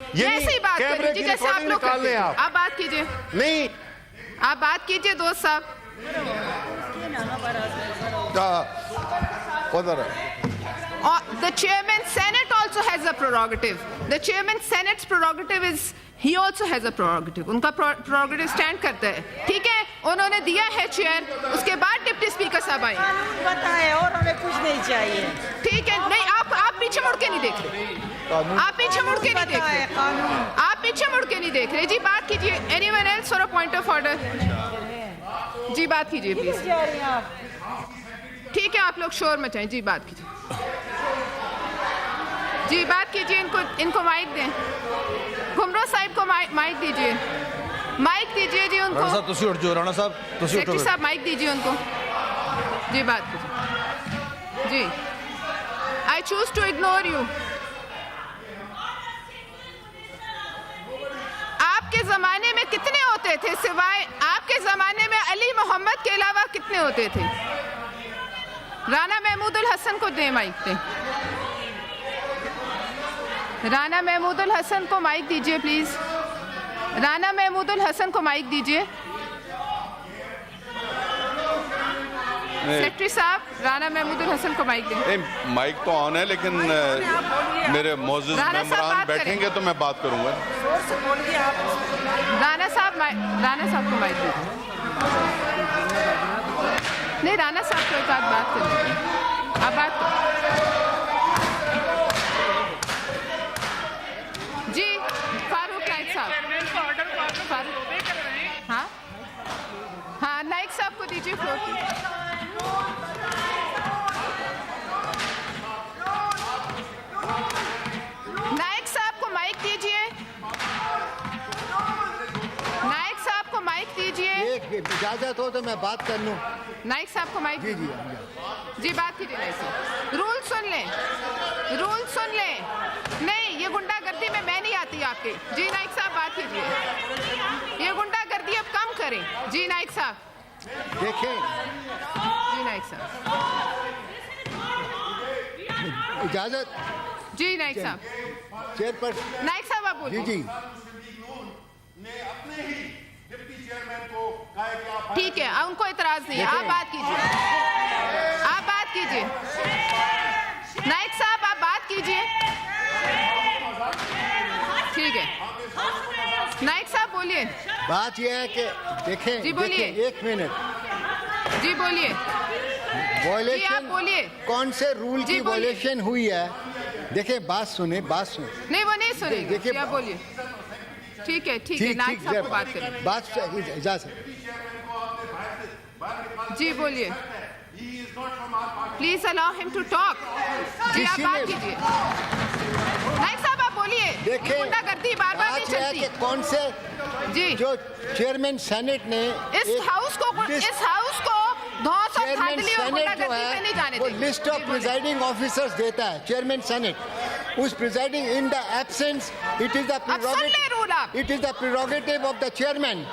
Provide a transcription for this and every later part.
ऐसे ही बात कैमरे कीजिए की जैसे आप रिकॉर्डिंग लोग निकाल करते लें हैं। आप। आप बात कीजिए, नहीं आप बात कीजिए दोस्त साहब। The chairman Senate also has a prerogative. The chairman Senate's prerogative is he also has a prerogative. उनका prerogative stand करता है, ठीक है? उन्होंने दिया है चेयर, उसके बाद डिप्टी स्पीकर साहब आए। बताए और हमें कुछ नहीं चाहिए। ठीक है, नहीं आप पीछे मुड़ के नहीं देख रहे, आप पीछे मुड़ के नहीं देख रहे, आप पीछे मुड़ के नहीं देख रहे। जी बात कीजिए। Anyone else for a point of order? जी बात कीजिए प्लीज। ठीक है, आप लोग शोर मचाएं। जी बात कीजिए, जी बात कीजिए। इनको माइक दें। घुमरो साहिब को माइक दीजिए, माइक दीजिए जी उनको। राणा साहब तुसी उठ जाओ, राणा साहब तुसी उठो। सेक्रेटरी साहब माइक दीजिए उनको। जी बात कीजिए। जी I choose to ignore you. आपके जमाने में कितने होते थे, सिवाय आपके जमाने में अली मोहम्मद के अलावा कितने होते थे? राना महमूदुल हसन को दे माइक दे। राना महमूदुल हसन को माइक दीजिए प्लीज। राना महमूदुल हसन को माइक दीजिए। सेक्रेटरी साहब राना महमूदुल हसन को माइक दें। माइक तो ऑन है, लेकिन मेरे मौजूद मेंबरान बैठेंगे तो मैं बात करूंगा। राणा साहब को माइक दीजिए। नहीं, राणा साहब को एक बात करें। आप बात करें। जी फारूक नाइक साहब। हाँ हाँ, नाइक साहब को दीजिए फ्लोर की। नाइक साहब को माइक दीजिए। नाइक साहब को माइक दीजिए। इजाजत हो तो मैं बात कर लूं। नाइक साहब को माइक। जी बात कीजिए नाइक साहब। रूल सुन लें, रूल सुन लें। नहीं, ये गुंडागर्दी में मैं नहीं आती आपके। जी नाइक साहब बात कीजिए। ये गुंडागर्दी अब कम करें। जी नाइक साहब देखें। जी नाइक साहब इजाजत। जी नाइक साहब। चेयरपर्सन नाइक साहब आप बोलिए। जी ठीक है, उनको इतराज नहीं है। आप बात कीजिए, आप बात कीजिए। नाइक साहब आप बात कीजिए। ठीक है, नाइक साहब बोलिए। बात यह है कि देखें। जी बोलिए। एक मिनट। जी बोलिए। जी आप बोलिए। कौन से रूल की वॉयलेशन हुई है? देखें, बात सुने। नहीं, वो नहीं सुनेंगे। देखिए, आप बोलिए। ठीक है, ठीक है, नाइक साहब को बात करें। बात इजाजत। जी बोलिए। Please allow him to talk. जी आप बात कीजिए। नाइक साहब आप बोलिए। देखिए, गुंडागर्दी बार नहीं चलती। कि कौन से जी जो चेयरमैन सेनेट ने इस हाउस को धौंस और धांधली और गुंडागर्दी में नहीं जाने वो देंगे। लिस्ट ऑफ प्रिजाइडिंग ऑफिसर्स देता है चेयरमैन सेनेट। उस presiding in the absence it is the prerogative of the chairman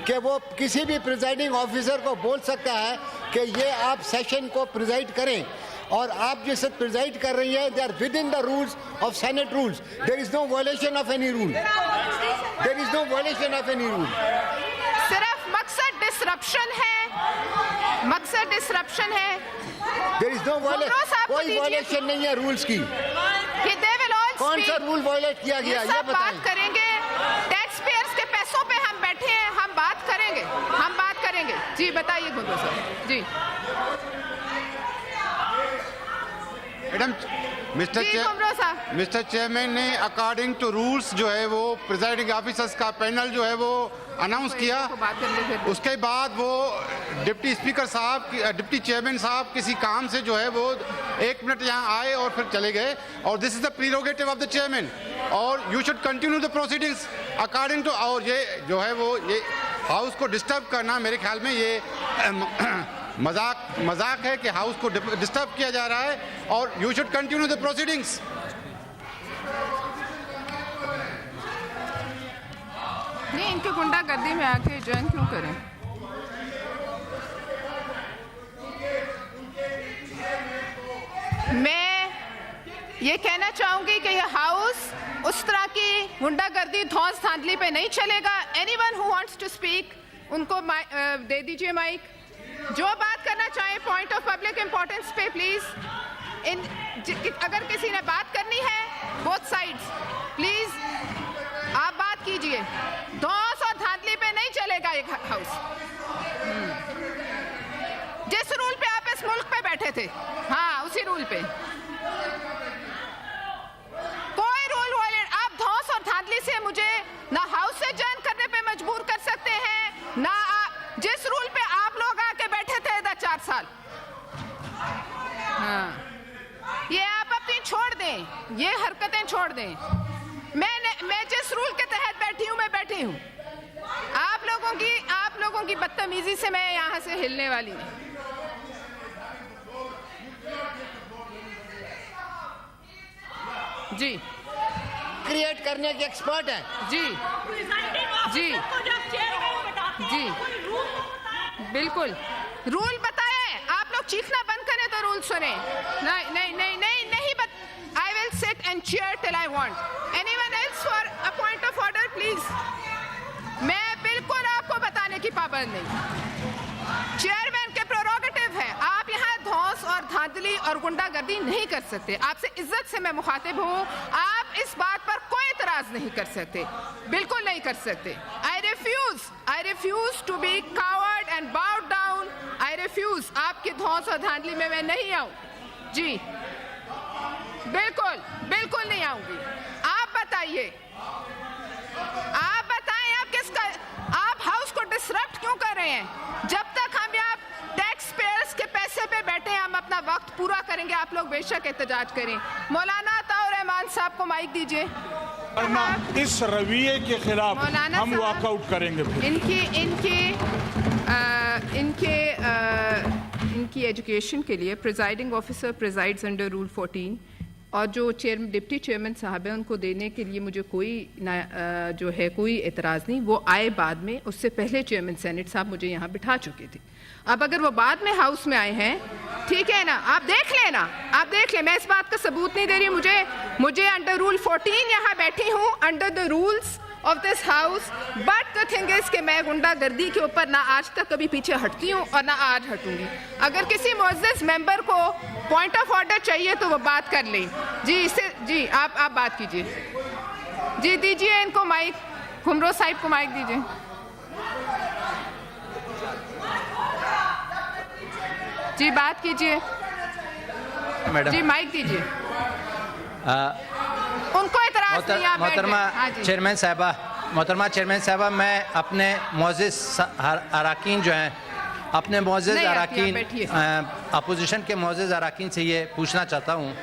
कि वो किसी भी प्रिजाइडिंग ऑफिसर को बोल सकता है कि ये आप सेशन को प्रिजाइड करें, और आप जिसे प्रिजाइड कर रही हैं they are within the rules of senate rules. There is no violation of any rule. There is no violation of any rule. सिर्फ मकसद डिसरप्शन है, मकसद डिसरप्शन है। देयर इज नो वायलेशन, कोई वायलेशन नहीं है रूल्स की। कौन सा रूल वायलेट किया गया ये बताएं। बात करेंगे, टैक्स पेयर्स के पैसों पे हम बैठे हैं, हम बात करेंगे, हम बात करेंगे। जी बताइए गुंडो साहब। जी मैडम, मिस्टर चेयरमैन ने अकॉर्डिंग टू रूल्स जो है वो प्रिजाइडिंग ऑफिसर्स का पैनल जो है वो अनाउंस किया। उसके बाद वो डिप्टी स्पीकर साहब, डिप्टी चेयरमैन साहब किसी काम से जो है वो 1 मिनट यहाँ आए और फिर चले गए। और this is the prerogative of the chairman, और you should continue the proceedings according to. और ये जो है वो ये हाउस को डिस्टर्ब करना मेरे ख्याल में ये मजाक है कि हाउस को डिस्टर्ब किया जा रहा है, और you should continue the proceedings. नहीं, इनके गुंडागर्दी में आके ज्वाइन क्यों करें? मैं ये कहना चाहूंगी कि यह हाउस उस तरह की गुंडागर्दी धौंस धांधली पे नहीं चलेगा। Anyone who wants to speak उनको दे दीजिए माइक। जो बात करना चाहे पॉइंट ऑफ पब्लिक इंपॉर्टेंस पे प्लीज, अगर किसी ने बात करनी है बोथ साइड्स प्लीज आप बात कीजिए। धौंस और धांधली पे नहीं चलेगा ये हाउस। जिस रूल पे आप इस मुल्क पे बैठे थे, हाँ उसी रूल पे कोई रूल वाले आप धौंस और धांधली से मुझे ना हाउस से ज्वाइन करने पे मजबूर कर सकते हैं, ना जिस रूल पे आप लोग आके बैठे थे 4 साल। हाँ ये आप अपनी छोड़ दें, ये हरकतें छोड़ दें। मैं जिस रूल के तहत बैठी हूँ मैं बैठी हूँ। आप लोगों की बदतमीजी से मैं यहाँ से हिलने वाली नहीं। जी क्रिएट करने के एक्सपर्ट है। जी जी जी बिल्कुल रूल बताए। आप लोग चीखना बंद करें तो रूल सुने। नहीं नहीं नहीं नहीं नहीं I will sit and chair till I want. Anyone else for a point of order please. मैं बिल्कुल आपको बताने की पाबंद नहीं। चेयरमैन के प्रोरोगेटिव है। आप यहाँ धौंस और धांधली और गुंडागर्दी नहीं कर सकते। आपसे इज्जत से मैं मुखातिब हूँ। आप इस बात पर कोई एतराज नहीं कर सकते, बिल्कुल नहीं कर सकते। I refuse to be coward and bowed down. I refuse. आपकी धौंस और धांधली में मैं नहीं आऊँ। जी बिल्कुल बिल्कुल नहीं आऊंगी। आप बताइए, आप बताएं आप किसका, आप हाउस को डिसरप्ट क्यों कर रहे हैं? जब तक हम यहाँ टैक्स पेयर्स के पैसे पे बैठे हैं हम अपना वक्त पूरा करेंगे। आप लोग बेशक एहतजाज करें। मौलाना अताउर रहमान साहब को माइक दीजिए। इस रवैये के खिलाफ हम वॉकआउट करेंगे। इनकी एजुकेशन के लिए प्रिजाइडिंग ऑफिसर प्रिजाइड्स अंडर रूल 14 और जो डिप्टी चेयरमैन साहब हैं उनको देने के लिए मुझे कोई जो है कोई एतराज़ नहीं। वो आए बाद में, उससे पहले चेयरमैन सेनेट साहब मुझे यहाँ बिठा चुके थे। अब अगर वो बाद में हाउस में आए हैं, ठीक है ना, आप देख लेना, आप देख लें। मैं इस बात का सबूत नहीं दे रही। मुझे अंडर रूल 14 यहाँ बैठी हूँ, under the rules of this house. But the thing is कि मैं गुंडागर्दी के ऊपर ना आज तक कभी पीछे हटती हूँ और ना आज हटूंगी। अगर किसी मुअज़्ज़ज़ मेंबर को पॉइंट ऑफ ऑर्डर चाहिए तो वो बात कर लें। जी आप बात कीजिए। जी दीजिए इनको माइक, खुमरो साहिब को माइक दीजिए। जी बात कीजिए मैडम। जी माइक दीजिए। उनको एतराज़ नहीं। आप मोहतरमा चेयरमैन साहबा, मैं अपने मुअज़्ज़ज़ अराकीन जो हैं, अपने मुअज़्ज़ज़ अराकीन अपोजिशन के मुअज़्ज़ज़ अराकीन से ये पूछना चाहता हूँ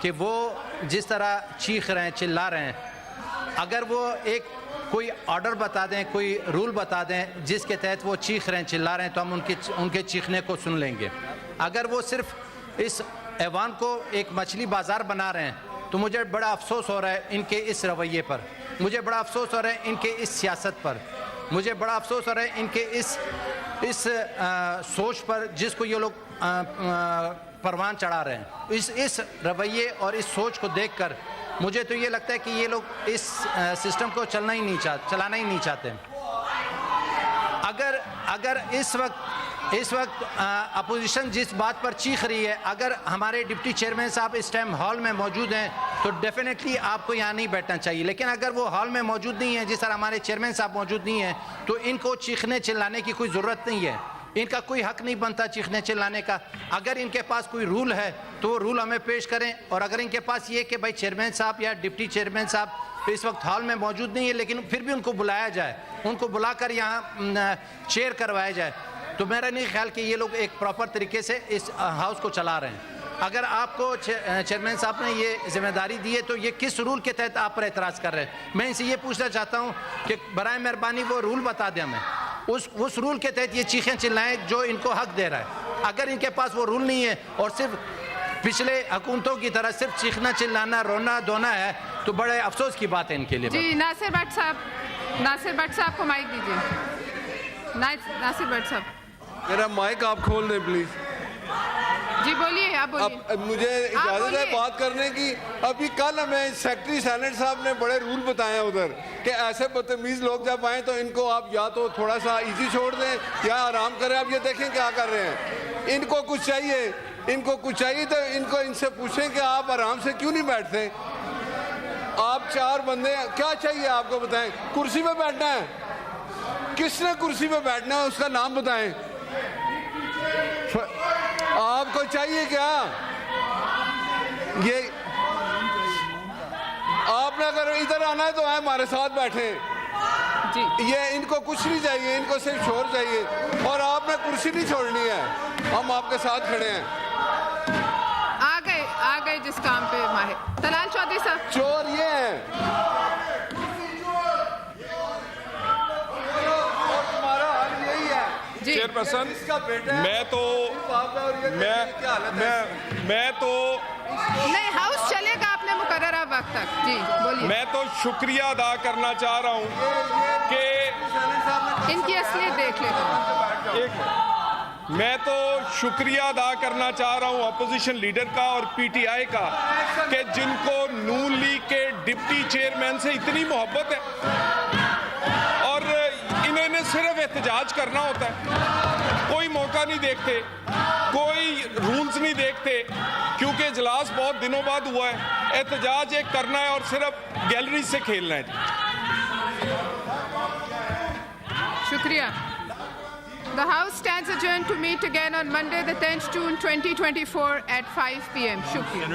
कि वो जिस तरह चीख रहे हैं, चिल्ला रहे हैं, अगर वो कोई ऑर्डर बता दें, कोई रूल बता दें जिसके तहत वो चीख रहे हैं, चिल्ला रहे हैं, तो हम उनके चीखने को सुन लेंगे। अगर वो सिर्फ इस ऐवान को एक मछली बाज़ार बना रहे हैं तो मुझे बड़ा अफसोस हो रहा है इनके इस रवैये पर। मुझे बड़ा अफसोस हो रहा है इनके इस सियासत पर। मुझे बड़ा अफसोस हो रहा है इनके इस सोच पर जिसको ये लोग परवान चढ़ा रहे हैं। इस रवैये और इस सोच को देखकर मुझे तो ये लगता है कि ये लोग इस सिस्टम को चलाना ही नहीं चाहते। अगर इस वक्त अपोजिशन जिस बात पर चीख रही है, अगर हमारे डिप्टी चेयरमैन साहब इस टाइम हॉल में मौजूद हैं तो डेफिनेटली आपको यहाँ नहीं बैठना चाहिए। लेकिन अगर वो हॉल में मौजूद नहीं है, जिस तरह हमारे चेयरमैन साहब मौजूद नहीं है, तो इनको चीखने चिल्लाने की कोई ज़रूरत नहीं है। इनका कोई हक नहीं बनता चीखने चिल्लाने का। अगर इनके पास कोई रूल है तो वो रूल हमें पेश करें। और अगर इनके पास ये कि भाई चेयरमैन साहब या डिप्टी चेयरमैन साहब इस वक्त हॉल में मौजूद नहीं है, लेकिन फिर भी उनको बुलाया जाए, उनको बुलाकर यहाँ चेयर करवाया जाए, तो मेरा नहीं ख्याल कि ये लोग एक प्रॉपर तरीके से इस हाउस को चला रहे हैं। अगर आपको चेयरमैन साहब ने ये जिम्मेदारी दी है तो ये किस रूल के तहत आप पर एतराज़ कर रहे हैं? मैं इनसे ये पूछना चाहता हूँ कि बराए मेहरबानी वो रूल बता दें हमें, उस रूल के तहत ये चीखें चिल्लाएं जो इनको हक दे रहा है। अगर इनके पास वो रूल नहीं है और सिर्फ पिछले हुकूमतों की तरह सिर्फ चीखना चिल्लाना रोना धोना है तो बड़े अफसोस की बात है इनके लिए। जी नासिर भट्ट साहब को माइक दीजिए। नासिर भट्ट साहब, मेरा माइक आप खोल दें प्लीज। जी बोलिए, आप बोलिए। अब मुझे इजाजत है बात करने की। अभी कल हमें सेक्रेटरी सेनेट साहब ने बड़े रूल बताए हैं उधर कि ऐसे बदतमीज लोग जब आए तो इनको आप या तो थोड़ा सा इजी छोड़ दें या आराम करें। आप ये देखें क्या कर रहे हैं। इनको कुछ चाहिए, इनको कुछ चाहिए तो इनको इनसे पूछें कि आप आराम से क्यों नहीं बैठते। आप 4 बंदे, क्या चाहिए आपको बताएं। कुर्सी पे बैठना है, किसने कुर्सी पे बैठना है उसका नाम बताएं। आपको चाहिए क्या? ये आपने अगर इधर आना है तो आए हमारे साथ बैठे जी। ये इनको कुछ नहीं चाहिए, इनको सिर्फ शोर चाहिए और आपने कुर्सी नहीं छोड़नी है। हम आपके साथ खड़े हैं। आ गए जिस काम पे माहिर। तलाल चौधरी साहब, चोर ये है। चेयरपर्सन, मैं तो नहीं, हाउस चलेगा अपने मुकर्ररा वक्त तक। जी बोलिए। मैं तो शुक्रिया अदा करना चाह रहा हूँ कि इनकी असलियत देख लेते हैं। मैं तो शुक्रिया अदा करना चाह रहा हूँ अपोजिशन लीडर का और पीटीआई का कि जिनको नून लीग के डिप्टी चेयरमैन से इतनी मोहब्बत है और इन्होंने सिर्फ एहतजाज करना होता है, कोई मौका नहीं देखते, कोई रूल्स नहीं देखते, क्योंकि इजलास बहुत दिनों बाद हुआ है। एहतजाज एक करना है और सिर्फ गैलरी से खेलना है। शुक्रिया। The House stands adjourned to meet again on Monday, the 10th June 2024 at 5 p.m. Shukriya.